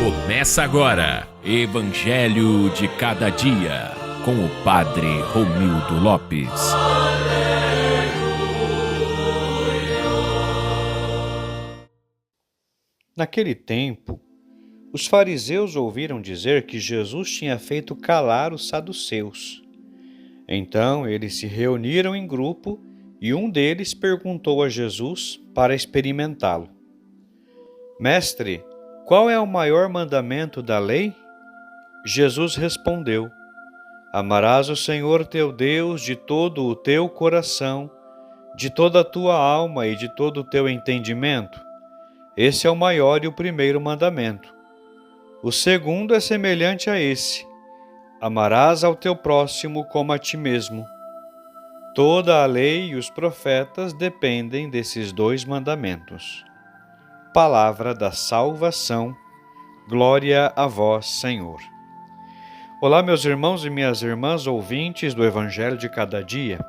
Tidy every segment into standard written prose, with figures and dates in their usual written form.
Começa agora, Evangelho de Cada Dia, com o Padre Romildo Lopes. Naquele tempo, os fariseus ouviram dizer que Jesus tinha feito calar os saduceus. Então eles se reuniram em grupo e um deles perguntou a Jesus para experimentá-lo: Mestre, qual é o maior mandamento da lei? Jesus respondeu: Amarás o Senhor teu Deus de todo o teu coração, de toda a tua alma e de todo o teu entendimento. Esse é o maior e o primeiro mandamento. O segundo é semelhante a esse: amarás ao teu próximo como a ti mesmo. Toda a lei e os profetas dependem desses dois mandamentos. Palavra da salvação. Glória a vós, Senhor. Olá, meus irmãos e minhas irmãs ouvintes do Evangelho de Cada Dia.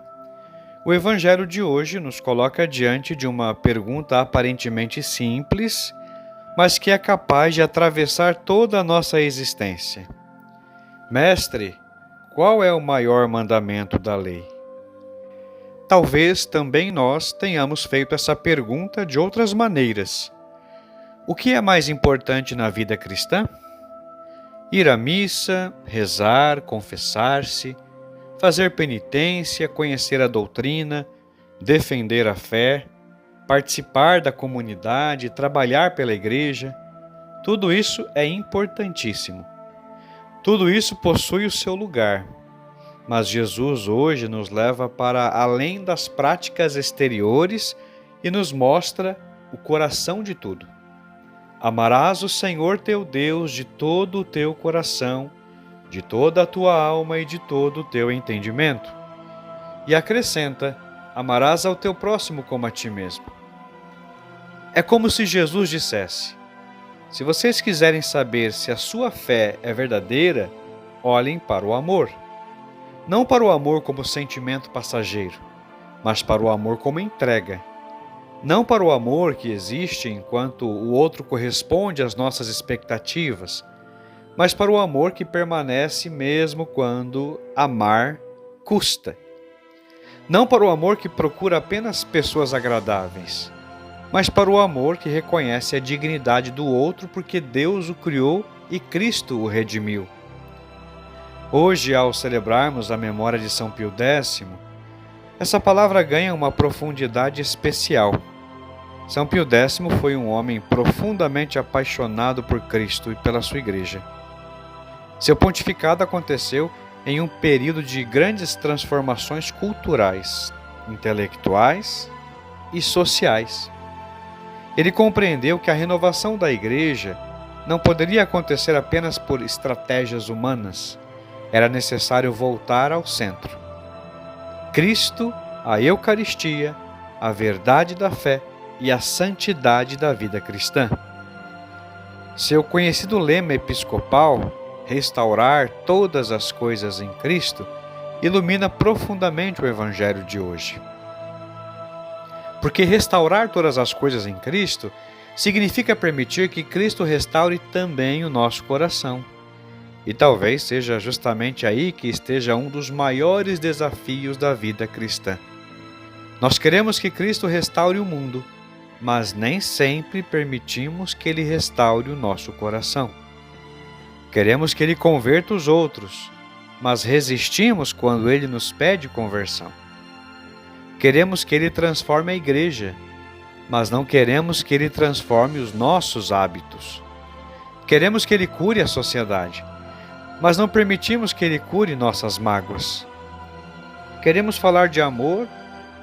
O Evangelho de hoje nos coloca diante de uma pergunta aparentemente simples, mas que é capaz de atravessar toda a nossa existência. Mestre, qual é o maior mandamento da lei? Talvez também nós tenhamos feito essa pergunta de outras maneiras. O que é mais importante na vida cristã? Ir à missa, rezar, confessar-se, fazer penitência, conhecer a doutrina, defender a fé, participar da comunidade, trabalhar pela igreja. Tudo isso é importantíssimo. Tudo isso possui o seu lugar. Mas Jesus hoje nos leva para além das práticas exteriores e nos mostra o coração de tudo. Amarás o Senhor teu Deus de todo o teu coração, de toda a tua alma e de todo o teu entendimento. E acrescenta: amarás ao teu próximo como a ti mesmo. É como se Jesus dissesse: se vocês quiserem saber se a sua fé é verdadeira, olhem para o amor. Não para o amor como sentimento passageiro, mas para o amor como entrega. Não para o amor que existe enquanto o outro corresponde às nossas expectativas, mas para o amor que permanece mesmo quando amar custa. Não para o amor que procura apenas pessoas agradáveis, mas para o amor que reconhece a dignidade do outro porque Deus o criou e Cristo o redimiu. Hoje, ao celebrarmos a memória de São Pio X, essa palavra ganha uma profundidade especial. São Pio X foi um homem profundamente apaixonado por Cristo e pela sua igreja. Seu pontificado aconteceu em um período de grandes transformações culturais, intelectuais e sociais. Ele compreendeu que a renovação da igreja não poderia acontecer apenas por estratégias humanas. Era necessário voltar ao centro. Cristo, a Eucaristia, a verdade da fé e a santidade da vida cristã. Seu conhecido lema episcopal, restaurar todas as coisas em Cristo, ilumina profundamente o Evangelho de hoje. Porque restaurar todas as coisas em Cristo significa permitir que Cristo restaure também o nosso coração. E talvez seja justamente aí que esteja um dos maiores desafios da vida cristã. Nós queremos que Cristo restaure o mundo, mas nem sempre permitimos que Ele restaure o nosso coração. Queremos que Ele converta os outros, mas resistimos quando Ele nos pede conversão. Queremos que Ele transforme a igreja, mas não queremos que Ele transforme os nossos hábitos. Queremos que Ele cure a sociedade, mas não permitimos que Ele cure nossas mágoas. Queremos falar de amor,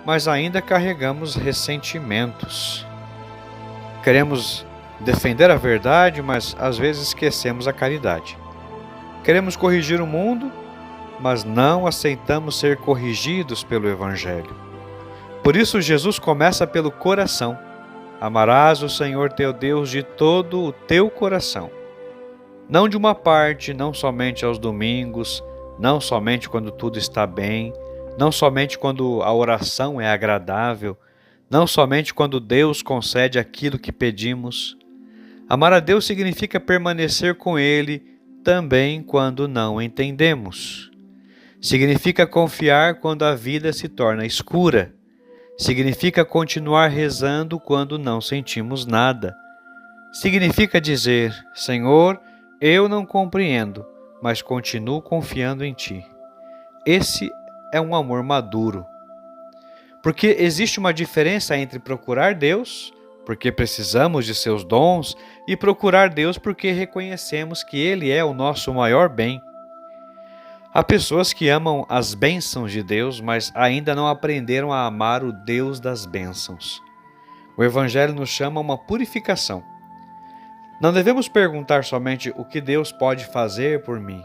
mas ainda carregamos ressentimentos. Queremos defender a verdade, mas às vezes esquecemos a caridade. Queremos corrigir o mundo, mas não aceitamos ser corrigidos pelo Evangelho. Por isso Jesus começa pelo coração. Amarás o Senhor teu Deus de todo o teu coração. Não de uma parte, não somente aos domingos, não somente quando tudo está bem, não somente quando a oração é agradável, não somente quando Deus concede aquilo que pedimos, Amar a Deus significa permanecer com Ele também quando não entendemos. Significa confiar quando a vida se torna escura. Significa continuar rezando quando não sentimos nada. Significa dizer: Senhor, eu não compreendo, mas continuo confiando em Ti. Esse é um amor maduro. Porque existe uma diferença entre procurar Deus, porque precisamos de seus dons, e procurar Deus porque reconhecemos que Ele é o nosso maior bem. Há pessoas que amam as bênçãos de Deus, mas ainda não aprenderam a amar o Deus das bênçãos. O Evangelho nos chama a uma purificação. Não devemos perguntar somente o que Deus pode fazer por mim.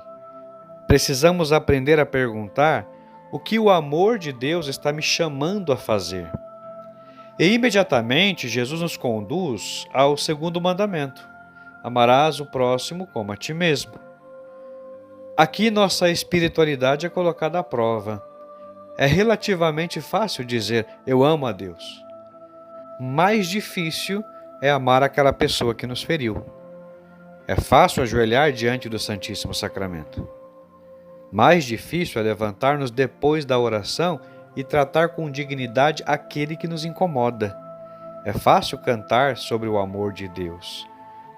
Precisamos aprender a perguntar o que o amor de Deus está me chamando a fazer. E imediatamente Jesus nos conduz ao segundo mandamento: amarás o próximo como a ti mesmo. Aqui nossa espiritualidade é colocada à prova. É relativamente fácil dizer eu amo a Deus. Mais difícil é amar aquela pessoa que nos feriu. É fácil ajoelhar diante do Santíssimo Sacramento. Mais difícil é levantar-nos depois da oração e tratar com dignidade aquele que nos incomoda. É fácil cantar sobre o amor de Deus.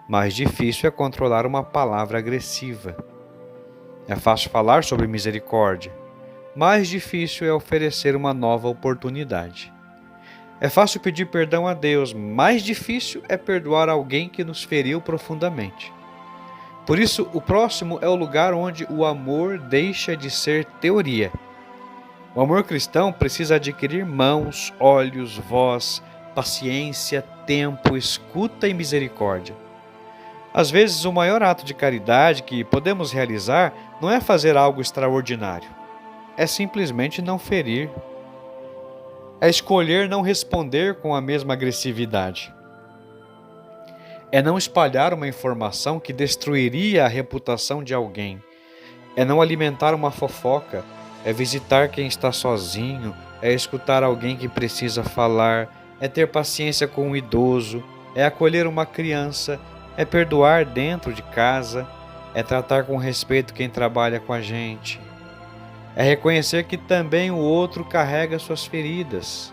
Mais difícil é controlar uma palavra agressiva. É fácil falar sobre misericórdia. Mais difícil é oferecer uma nova oportunidade. É fácil pedir perdão a Deus. Mais difícil é perdoar alguém que nos feriu profundamente. Por isso, o próximo é o lugar onde o amor deixa de ser teoria. O amor cristão precisa adquirir mãos, olhos, voz, paciência, tempo, escuta e misericórdia. Às vezes, o maior ato de caridade que podemos realizar não é fazer algo extraordinário. É simplesmente não ferir. É escolher não responder com a mesma agressividade. É não espalhar uma informação que destruiria a reputação de alguém. É não alimentar uma fofoca. É visitar quem está sozinho. É escutar alguém que precisa falar. É ter paciência com um idoso. É acolher uma criança. É perdoar dentro de casa. É tratar com respeito quem trabalha com a gente. É reconhecer que também o outro carrega suas feridas.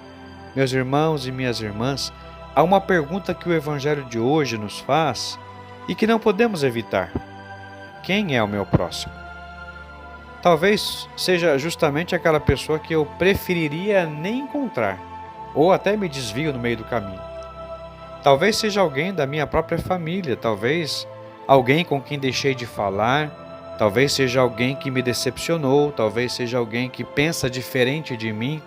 Meus irmãos e minhas irmãs, há uma pergunta que o Evangelho de hoje nos faz e que não podemos evitar. Quem é o meu próximo? Talvez seja justamente aquela pessoa que eu preferiria nem encontrar, ou até me desvio no meio do caminho. Talvez seja alguém da minha própria família, talvez alguém com quem deixei de falar, talvez seja alguém que me decepcionou, talvez seja alguém que pensa diferente de mim,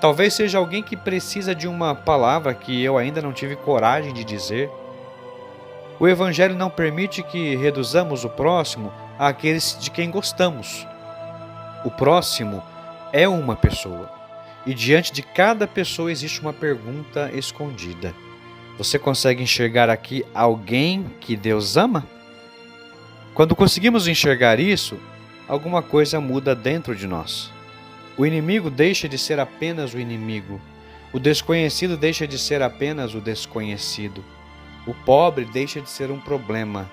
talvez seja alguém que precisa de uma palavra que eu ainda não tive coragem de dizer. O Evangelho não permite que reduzamos o próximo àqueles de quem gostamos. O próximo é uma pessoa, e diante de cada pessoa existe uma pergunta escondida. Você consegue enxergar aqui alguém que Deus ama? Quando conseguimos enxergar isso, alguma coisa muda dentro de nós. O inimigo deixa de ser apenas o inimigo. O desconhecido deixa de ser apenas o desconhecido. O pobre deixa de ser um problema.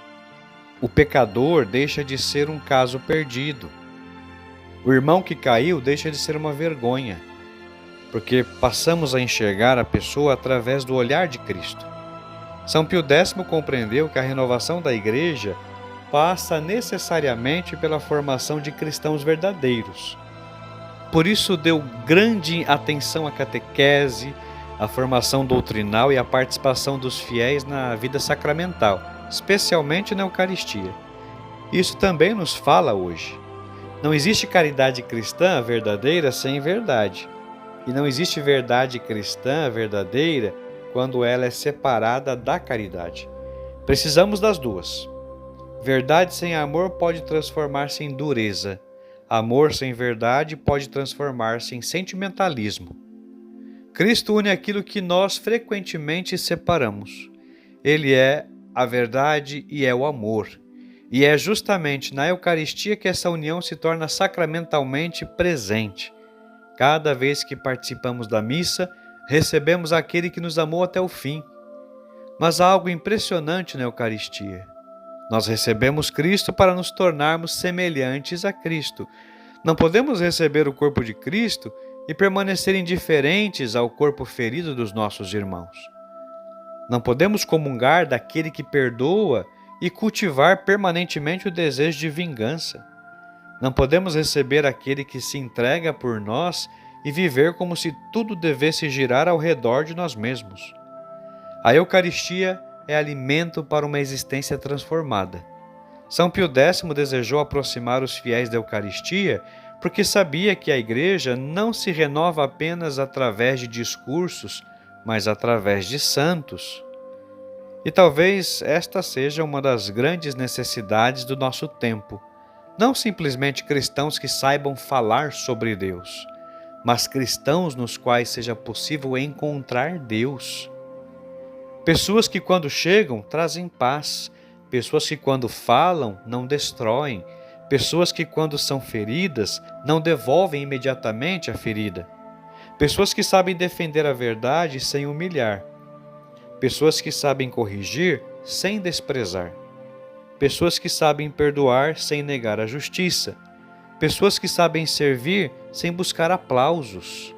O pecador deixa de ser um caso perdido. O irmão que caiu deixa de ser uma vergonha, porque passamos a enxergar a pessoa através do olhar de Cristo. São Pio X compreendeu que a renovação da Igreja passa necessariamente pela formação de cristãos verdadeiros. Por isso deu grande atenção à catequese, à formação doutrinal e à participação dos fiéis na vida sacramental, especialmente na Eucaristia. Isso também nos fala hoje. Não existe caridade cristã verdadeira sem verdade. E não existe verdade cristã verdadeira quando ela é separada da caridade. Precisamos das duas. Verdade sem amor pode transformar-se em dureza. Amor sem verdade pode transformar-se em sentimentalismo. Cristo une aquilo que nós frequentemente separamos. Ele é a verdade e é o amor. E é justamente na Eucaristia que essa união se torna sacramentalmente presente. Cada vez que participamos da missa, recebemos aquele que nos amou até o fim. Mas há algo impressionante na Eucaristia. Nós recebemos Cristo para nos tornarmos semelhantes a Cristo. Não podemos receber o corpo de Cristo e permanecer indiferentes ao corpo ferido dos nossos irmãos. Não podemos comungar daquele que perdoa e cultivar permanentemente o desejo de vingança. Não podemos receber aquele que se entrega por nós e viver como se tudo devesse girar ao redor de nós mesmos. A Eucaristia é alimento para uma existência transformada. São Pio X desejou aproximar os fiéis da Eucaristia porque sabia que a Igreja não se renova apenas através de discursos, mas através de santos. E talvez esta seja uma das grandes necessidades do nosso tempo. Não simplesmente cristãos que saibam falar sobre Deus, mas cristãos nos quais seja possível encontrar Deus. Pessoas que quando chegam trazem paz, pessoas que quando falam não destroem, pessoas que quando são feridas não devolvem imediatamente a ferida, pessoas que sabem defender a verdade sem humilhar, pessoas que sabem corrigir sem desprezar, pessoas que sabem perdoar sem negar a justiça, pessoas que sabem servir sem buscar aplausos,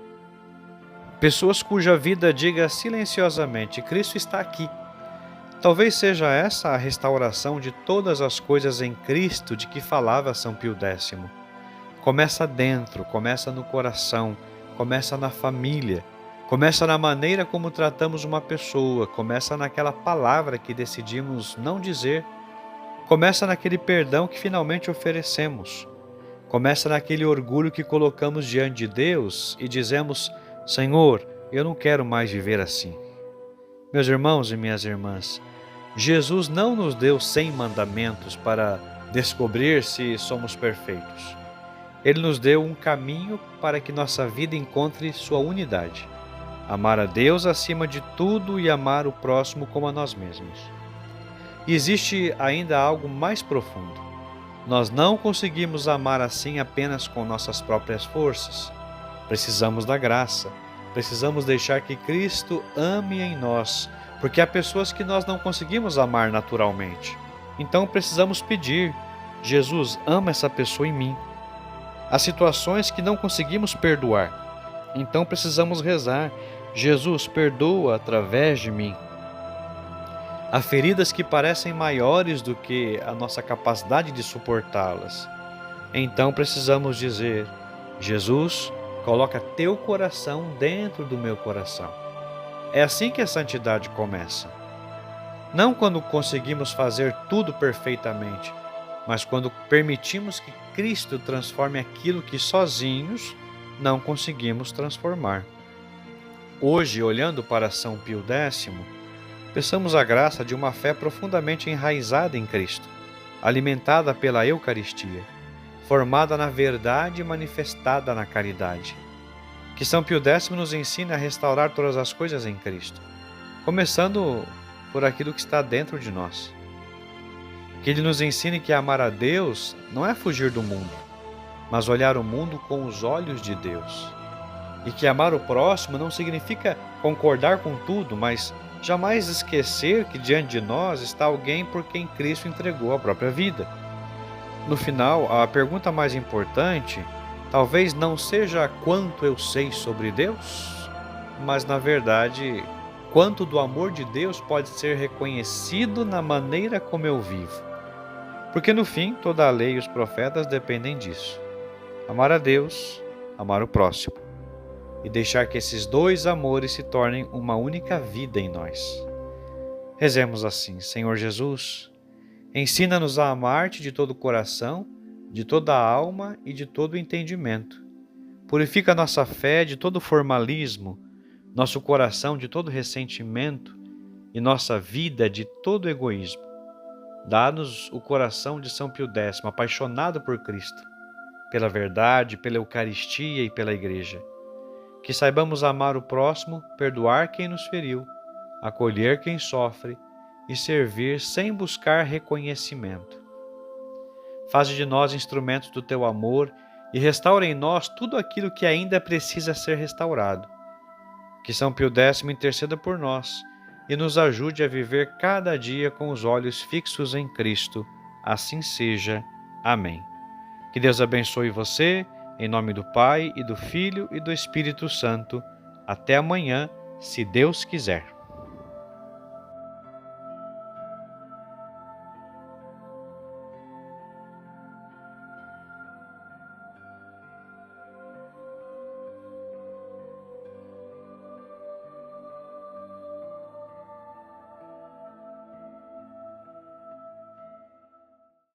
pessoas cuja vida diga silenciosamente: Cristo está aqui. Talvez seja essa a restauração de todas as coisas em Cristo de que falava São Pio X. Começa dentro, começa no coração, começa na família, começa na maneira como tratamos uma pessoa, começa naquela palavra que decidimos não dizer, começa naquele perdão que finalmente oferecemos, começa naquele orgulho que colocamos diante de Deus e dizemos: Senhor, eu não quero mais viver assim. Meus irmãos e minhas irmãs, Jesus não nos deu 100 mandamentos para descobrir se somos perfeitos. Ele nos deu um caminho para que nossa vida encontre sua unidade. Amar a Deus acima de tudo e amar o próximo como a nós mesmos. E existe ainda algo mais profundo. Nós não conseguimos amar assim apenas com nossas próprias forças. Precisamos da graça, precisamos deixar que Cristo ame em nós, porque há pessoas que nós não conseguimos amar naturalmente. Então precisamos pedir: Jesus, ama essa pessoa em mim. Há situações que não conseguimos perdoar, então precisamos rezar: Jesus, perdoa através de mim. Há feridas que parecem maiores do que a nossa capacidade de suportá-las. Então precisamos dizer: Jesus, coloca teu coração dentro do meu coração. É assim que a santidade começa. Não quando conseguimos fazer tudo perfeitamente, mas quando permitimos que Cristo transforme aquilo que sozinhos não conseguimos transformar. Hoje, olhando para São Pio X, peçamos a graça de uma fé profundamente enraizada em Cristo, alimentada pela Eucaristia, formada na verdade e manifestada na caridade. Que São Pio X nos ensine a restaurar todas as coisas em Cristo, começando por aquilo que está dentro de nós. Que Ele nos ensine que amar a Deus não é fugir do mundo, mas olhar o mundo com os olhos de Deus. E que amar o próximo não significa concordar com tudo, mas jamais esquecer que diante de nós está alguém por quem Cristo entregou a própria vida. No final, a pergunta mais importante talvez não seja quanto eu sei sobre Deus, mas na verdade, quanto do amor de Deus pode ser reconhecido na maneira como eu vivo. Porque no fim, toda a lei e os profetas dependem disso: amar a Deus, amar o próximo, e deixar que esses dois amores se tornem uma única vida em nós. Rezemos assim: Senhor Jesus, ensina-nos a amar-te de todo o coração, de toda a alma e de todo o entendimento. Purifica nossa fé de todo formalismo, nosso coração de todo ressentimento e nossa vida de todo egoísmo. Dá-nos o coração de São Pio X, apaixonado por Cristo, pela verdade, pela Eucaristia e pela Igreja. Que saibamos amar o próximo, perdoar quem nos feriu, acolher quem sofre e servir sem buscar reconhecimento. Faze de nós instrumentos do teu amor e restaura em nós tudo aquilo que ainda precisa ser restaurado. Que São Pio X interceda por nós e nos ajude a viver cada dia com os olhos fixos em Cristo. Assim seja. Amém. Que Deus abençoe você, em nome do Pai, e do Filho, e do Espírito Santo. Até amanhã, se Deus quiser.